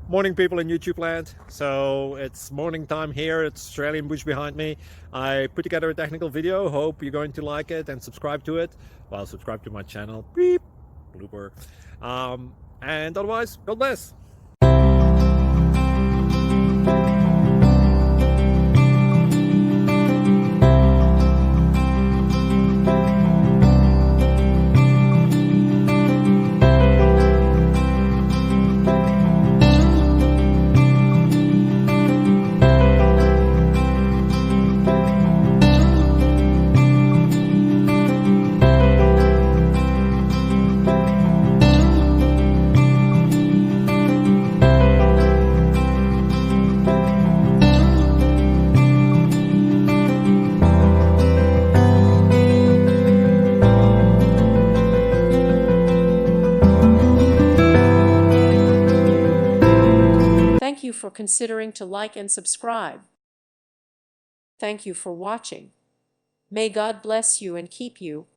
Morning, people in YouTube land. So it's morning time here. It's Australian bush behind me. I put together a technical video. Hope you're going to like it and subscribe to it. Well, subscribe to my channel. Beep, blooper. And otherwise, God bless. Thank you for considering to like and subscribe. Thank you for watching. May God bless you and keep you.